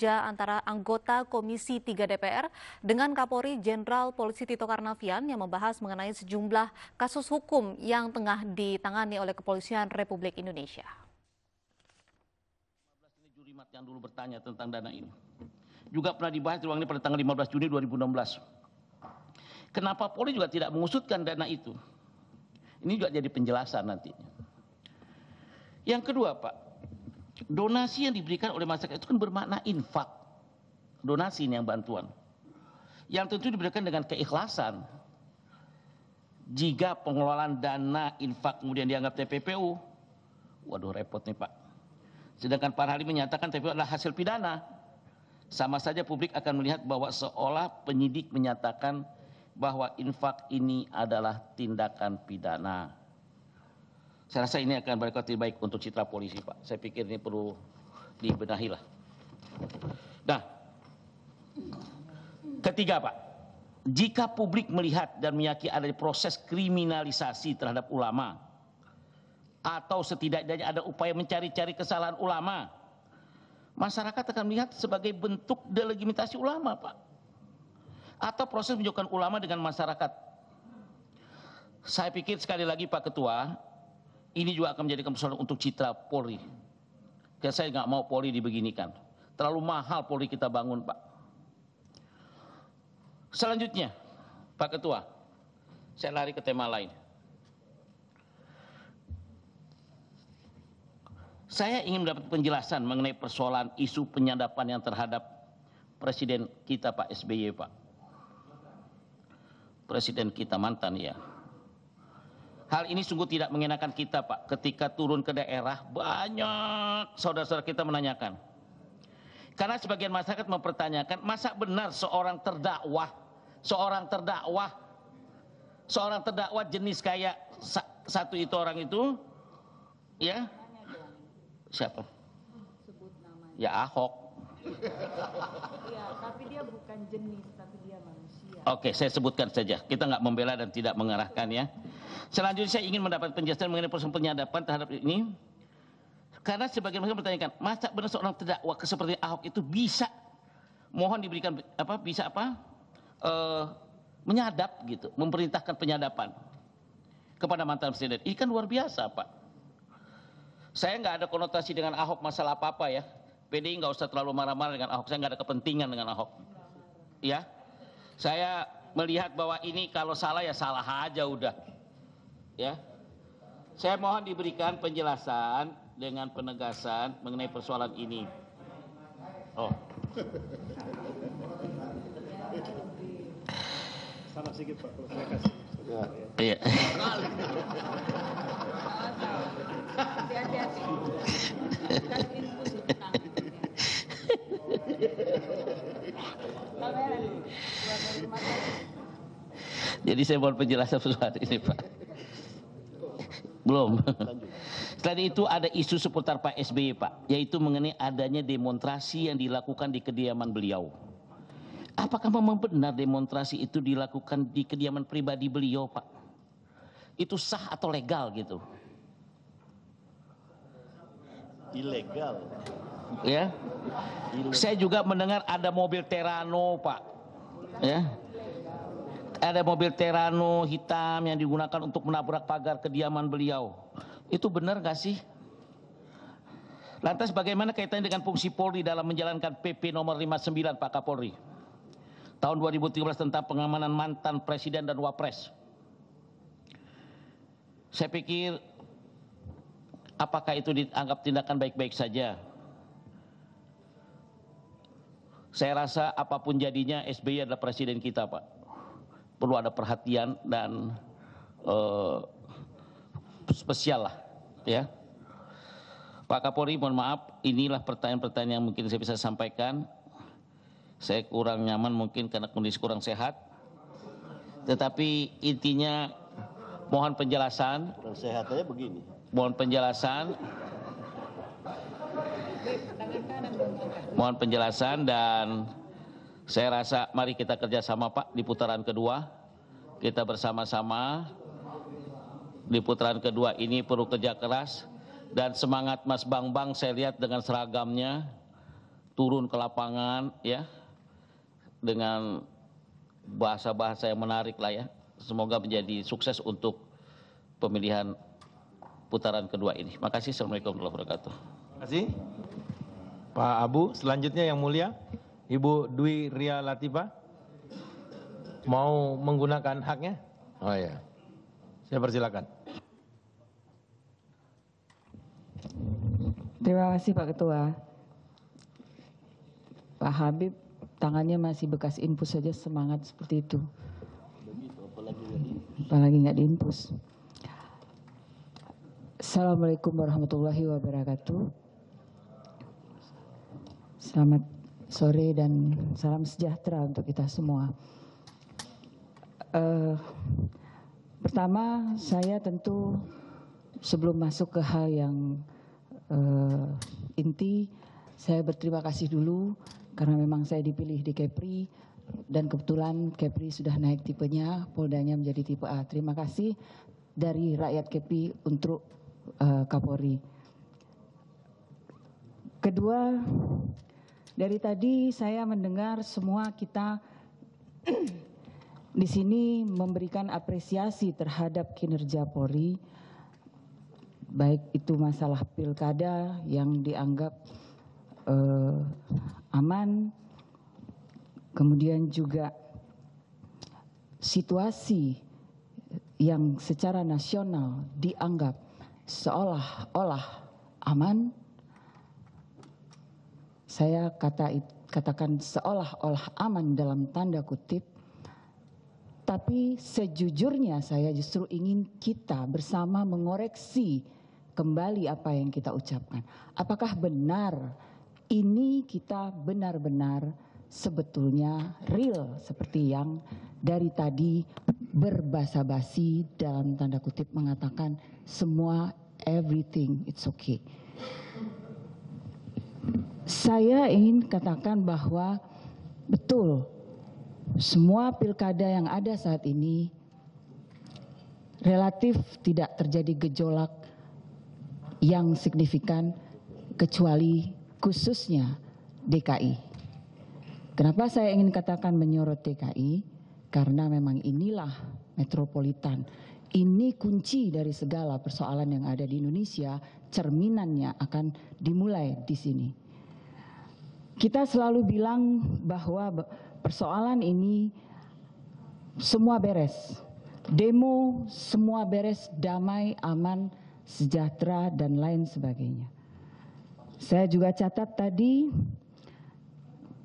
Antara anggota Komisi 3 DPR dengan Kapolri Jenderal Polisi Tito Karnavian yang membahas mengenai sejumlah kasus hukum yang tengah ditangani oleh Kepolisian Republik Indonesia. Jurimat yang dulu bertanya tentang dana ini juga pernah dibahas di ruang ini pada tanggal 15 Juni 2016. Kenapa Polri juga tidak mengusutkan dana itu? Ini juga jadi penjelasan nanti. Yang kedua, Pak, donasi yang diberikan oleh masyarakat itu kan bermakna infak. Donasi ini yang bantuan. Yang tentu diberikan dengan keikhlasan. Jika pengelolaan dana infak kemudian dianggap TPPU, waduh repot nih Pak. Sedangkan Pak Halim menyatakan TPPU adalah hasil pidana. Sama saja publik akan melihat bahwa seolah penyidik menyatakan bahwa infak ini adalah tindakan pidana. Saya rasa ini akan berarti baik untuk citra polisi, Pak. Saya pikir ini perlu dibenahi lah. Nah, ketiga, Pak. Jika publik melihat dan meyakini ada proses kriminalisasi terhadap ulama, atau setidaknya ada upaya mencari-cari kesalahan ulama, masyarakat akan melihat sebagai bentuk delegitimasi ulama, Pak. Atau proses menjauhkan ulama dengan masyarakat. Saya pikir sekali lagi, Pak Ketua, ini juga akan menjadi persoalan untuk citra Polri. Karena saya nggak mau Polri dibeginikan. Terlalu mahal Polri kita bangun, Pak. Selanjutnya, Pak Ketua, saya lari ke tema lain. Saya ingin mendapat penjelasan mengenai persoalan isu penyadapan yang terhadap Presiden kita Pak SBY, Pak. Presiden kita mantan ya. Hal ini sungguh tidak mengenakan kita, Pak. Ketika turun ke daerah, banyak saudara-saudara kita menanyakan. Karena sebagian masyarakat mempertanyakan, masa benar seorang terdakwa jenis kayak satu itu orang itu, ya, siapa? Sebut namanya. Ya Ahok. Iya, tapi dia bukan jenis, tapi dia manusia. Oke, saya sebutkan saja. Kita nggak membela dan tidak mengarahkan ya. Selanjutnya saya ingin mendapat penjelasan mengenai proses penyadapan terhadap ini. Karena sebagian masyarakat bertanyakan, masa benar seorang terdakwa seperti Ahok itu bisa mohon diberikan menyadap gitu, memerintahkan penyadapan kepada mantan presiden. Ini kan luar biasa, Pak. Saya nggak ada konotasi dengan Ahok masalah apa-apa ya. PDI nggak usah terlalu marah-marah dengan Ahok. Saya nggak ada kepentingan dengan Ahok. Ya, saya melihat bahwa ini kalau salah ya salah aja udah. Ya, saya mohon diberikan penjelasan dengan penegasan mengenai persoalan ini. Oh. Salah sedikit Pak, kalau saya kasih. Iya. Hati-hati. Kan infus itu tangan. Kamera nih, keluar dari rumah sakit. Jadi saya mohon penjelasan soal ini Pak. Belum. Selain itu ada isu seputar Pak SBY Pak, yaitu mengenai adanya demonstrasi yang dilakukan di kediaman beliau. Apakah memang benar demonstrasi itu dilakukan di kediaman pribadi beliau Pak? Itu sah atau legal gitu? Ilegal. Ya. Saya juga mendengar ada mobil Terano Pak. Ya. Ada mobil Terano hitam yang digunakan untuk menabrak pagar kediaman beliau. Itu benar nggak sih? Lantas bagaimana kaitannya dengan fungsi Polri dalam menjalankan PP nomor 59 Pak Kapolri tahun 2013 tentang pengamanan mantan Presiden dan Wapres? Saya pikir apakah itu dianggap tindakan baik-baik saja? Saya rasa apapun jadinya SBY adalah presiden kita Pak. Perlu ada perhatian dan spesial lah ya. Pak Kapolri mohon maaf, inilah pertanyaan-pertanyaan yang mungkin saya bisa sampaikan. Saya kurang nyaman mungkin karena kondisi kurang sehat. Tetapi intinya mohon penjelasan. Kurang sehat aja begini. Mohon penjelasan. Mohon penjelasan dan saya rasa mari kita kerjasama Pak di putaran kedua. Kita bersama-sama di putaran kedua ini perlu kerja keras dan semangat Mas Bambang saya lihat dengan seragamnya turun ke lapangan ya dengan bahasa-bahasa yang menarik lah ya. Semoga menjadi sukses untuk pemilihan putaran kedua ini. Makasih. Assalamualaikum warahmatullahi wabarakatuh. Terima kasih Pak Abu. Selanjutnya yang mulia Ibu Dwi Ria Latifah mau menggunakan haknya. Oh ya, saya persilakan. Terima kasih Pak Ketua. Pak Habib tangannya masih bekas infus saja semangat seperti itu. Apalagi nggak diinfus. Assalamualaikum warahmatullahi wabarakatuh. Selamat sore dan salam sejahtera untuk kita semua. Pertama, saya tentu sebelum masuk ke hal yang inti, saya berterima kasih dulu karena memang saya dipilih di Kepri dan kebetulan Kepri sudah naik tipenya, Poldanya menjadi tipe A. Terima kasih dari rakyat Kepri untuk Kapolri. Kedua, dari tadi saya mendengar semua kita di sini memberikan apresiasi terhadap kinerja Polri, baik itu masalah pilkada yang dianggap aman, kemudian juga situasi yang secara nasional dianggap seolah-olah aman. Saya katakan seolah-olah aman dalam tanda kutip, tapi sejujurnya saya justru ingin kita bersama mengoreksi kembali apa yang kita ucapkan. Apakah benar ini kita benar-benar sebetulnya real seperti yang dari tadi berbasa-basi dalam tanda kutip mengatakan semua everything it's okay. Saya ingin katakan bahwa betul semua pilkada yang ada saat ini relatif tidak terjadi gejolak yang signifikan kecuali khususnya DKI. Kenapa saya ingin katakan menyorot DKI? Karena memang inilah metropolitan. Ini kunci dari segala persoalan yang ada di Indonesia, cerminannya akan dimulai di sini. Kita selalu bilang bahwa persoalan ini semua beres. Demo semua beres, damai, aman, sejahtera, dan lain sebagainya. Saya juga catat tadi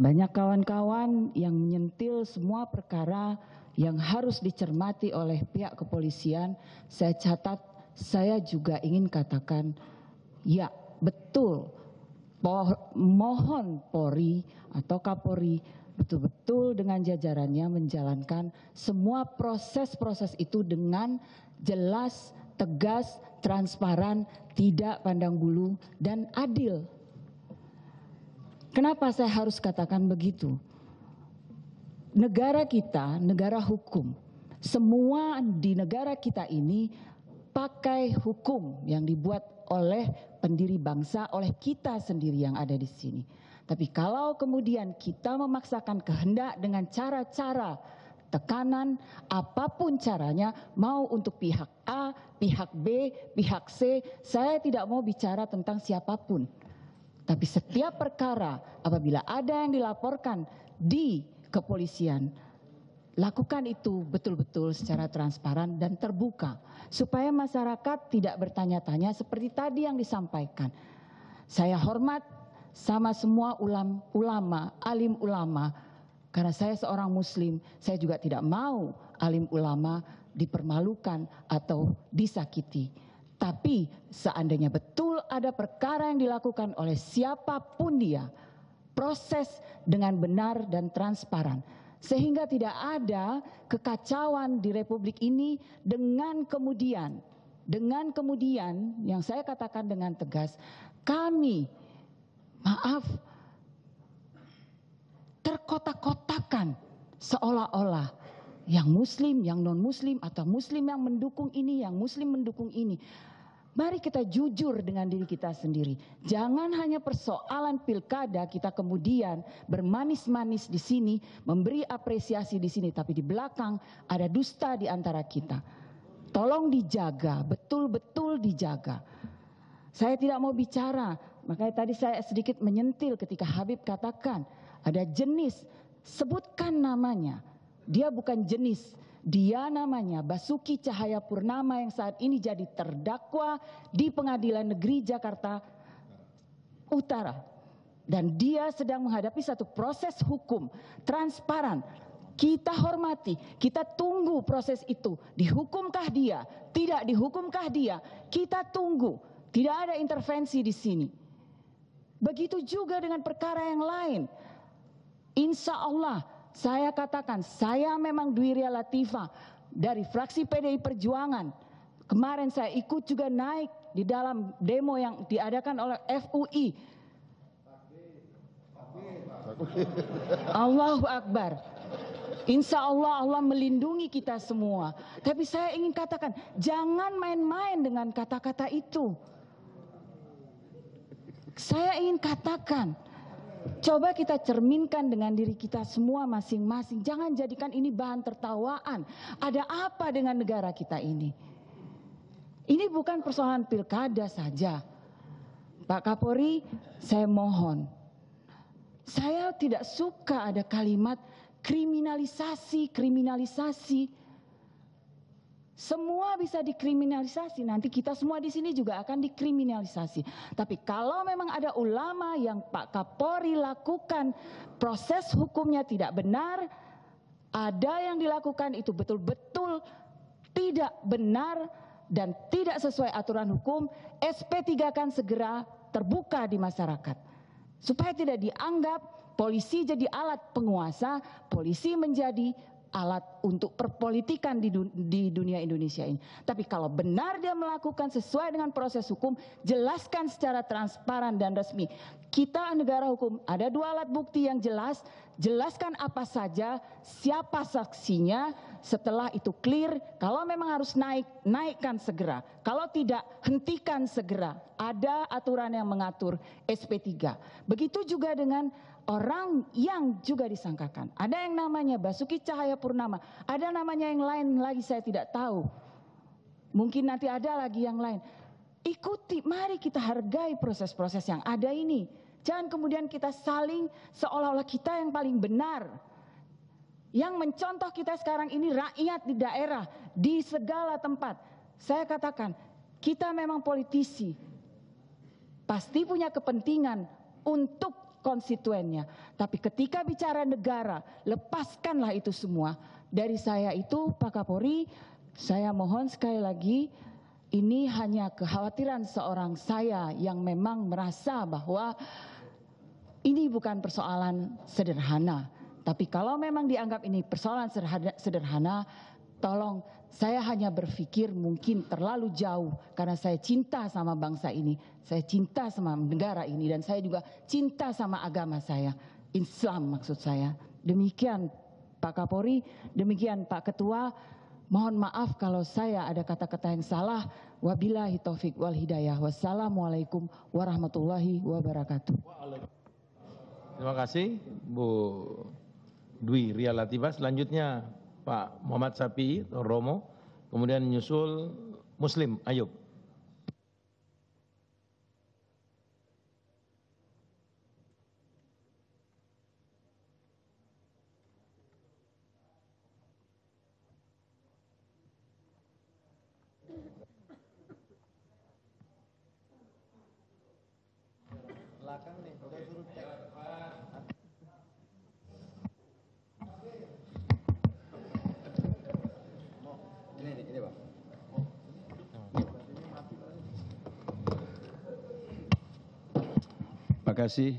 banyak kawan-kawan yang menyentil semua perkara yang harus dicermati oleh pihak kepolisian. Saya catat, saya juga ingin katakan, ya betul, mohon Polri atau Kapolri betul-betul dengan jajarannya menjalankan semua proses-proses itu dengan jelas, tegas, transparan, tidak pandang bulu, dan adil. Kenapa saya harus katakan begitu? Negara kita, negara hukum. Semua di negara kita ini pakai hukum yang dibuat oleh pendiri bangsa, oleh kita sendiri yang ada di sini. Tapi kalau kemudian kita memaksakan kehendak dengan cara-cara tekanan, apapun caranya, mau untuk pihak A, pihak B, pihak C, saya tidak mau bicara tentang siapapun. Tapi setiap perkara apabila ada yang dilaporkan di kepolisian, lakukan itu betul-betul secara transparan dan terbuka. Supaya masyarakat tidak bertanya-tanya seperti tadi yang disampaikan. Saya hormat sama semua ulama, alim ulama. Karena saya seorang muslim, saya juga tidak mau alim ulama dipermalukan atau disakiti. Tapi seandainya betul ada perkara yang dilakukan oleh siapapun dia, proses dengan benar dan transparan. Sehingga tidak ada kekacauan di Republik ini dengan kemudian yang saya katakan dengan tegas, kami, maaf, terkotak-kotakan seolah-olah yang muslim, yang non muslim, atau muslim yang mendukung ini, yang muslim mendukung ini. Mari kita jujur dengan diri kita sendiri. Jangan hanya persoalan pilkada kita kemudian bermanis-manis di sini, memberi apresiasi di sini, tapi di belakang ada dusta di antara kita. Tolong dijaga, betul-betul dijaga. Saya tidak mau bicara, makanya tadi saya sedikit menyentil ketika Habib katakan ada jenis, sebutkan namanya. Dia bukan jenis. Dia namanya Basuki Cahayapurnama yang saat ini jadi terdakwa di Pengadilan Negeri Jakarta Utara. Dan dia sedang menghadapi satu proses hukum transparan. Kita hormati, kita tunggu proses itu. Dihukumkah dia? Tidak dihukumkah dia? Kita tunggu. Tidak ada intervensi di sini. Begitu juga dengan perkara yang lain. Insya Allah, saya katakan, saya memang Dwi Ria Latifah dari fraksi PDI Perjuangan. Kemarin saya ikut juga naik di dalam demo yang diadakan oleh FUI. Allahu Akbar. Insya Allah, Allah melindungi kita semua. Tapi saya ingin katakan, jangan main-main dengan kata-kata itu. Saya ingin katakan, coba kita cerminkan dengan diri kita semua masing-masing. Jangan jadikan ini bahan tertawaan. Ada apa dengan negara kita ini? Ini bukan persoalan pilkada saja. Pak Kapolri, saya mohon. Saya tidak suka ada kalimat kriminalisasi. Semua bisa dikriminalisasi, nanti kita semua di sini juga akan dikriminalisasi. Tapi kalau memang ada ulama yang Pak Kapolri lakukan proses hukumnya tidak benar, ada yang dilakukan itu betul-betul tidak benar dan tidak sesuai aturan hukum, SP3-kan segera terbuka di masyarakat. Supaya tidak dianggap polisi jadi alat penguasa, polisi menjadi alat untuk perpolitikan di dunia Indonesia ini. Tapi kalau benar dia melakukan sesuai dengan proses hukum, jelaskan secara transparan dan resmi. Kita negara hukum, ada dua alat bukti yang jelas, jelaskan apa saja, siapa saksinya, setelah itu clear, kalau memang harus naikkan segera. Kalau tidak, hentikan segera. Ada aturan yang mengatur SP3. Begitu juga dengan orang yang juga disangkakan. Ada yang namanya Basuki Cahayapurnama, ada namanya yang lain lagi saya tidak tahu. Mungkin nanti ada lagi yang lain. Ikuti, mari kita hargai proses-proses yang ada ini. Jangan kemudian kita saling seolah-olah kita yang paling benar. Yang mencontoh kita sekarang ini rakyat di daerah, di segala tempat. Saya katakan, kita memang politisi. Pasti punya kepentingan untuk konstituennya. Tapi ketika bicara negara, lepaskanlah itu semua. Dari saya itu, Pak Kapolri, saya mohon sekali lagi, ini hanya kekhawatiran seorang saya yang memang merasa bahwa ini bukan persoalan sederhana. Tapi kalau memang dianggap ini persoalan sederhana, tolong saya hanya berpikir mungkin terlalu jauh karena saya cinta sama bangsa ini, saya cinta sama negara ini, dan saya juga cinta sama agama saya, Islam maksud saya. Demikian Pak Kapolri, demikian Pak Ketua. Mohon maaf kalau saya ada kata-kata yang salah. Wabillahi taufik wal hidayah. Wassalamualaikum warahmatullahi wabarakatuh. Terima kasih Bu Dwi Ria Latifah. Selanjutnya Pak Muhammad Sapi Romo, kemudian menyusul Muslim Ayub. Terima kasih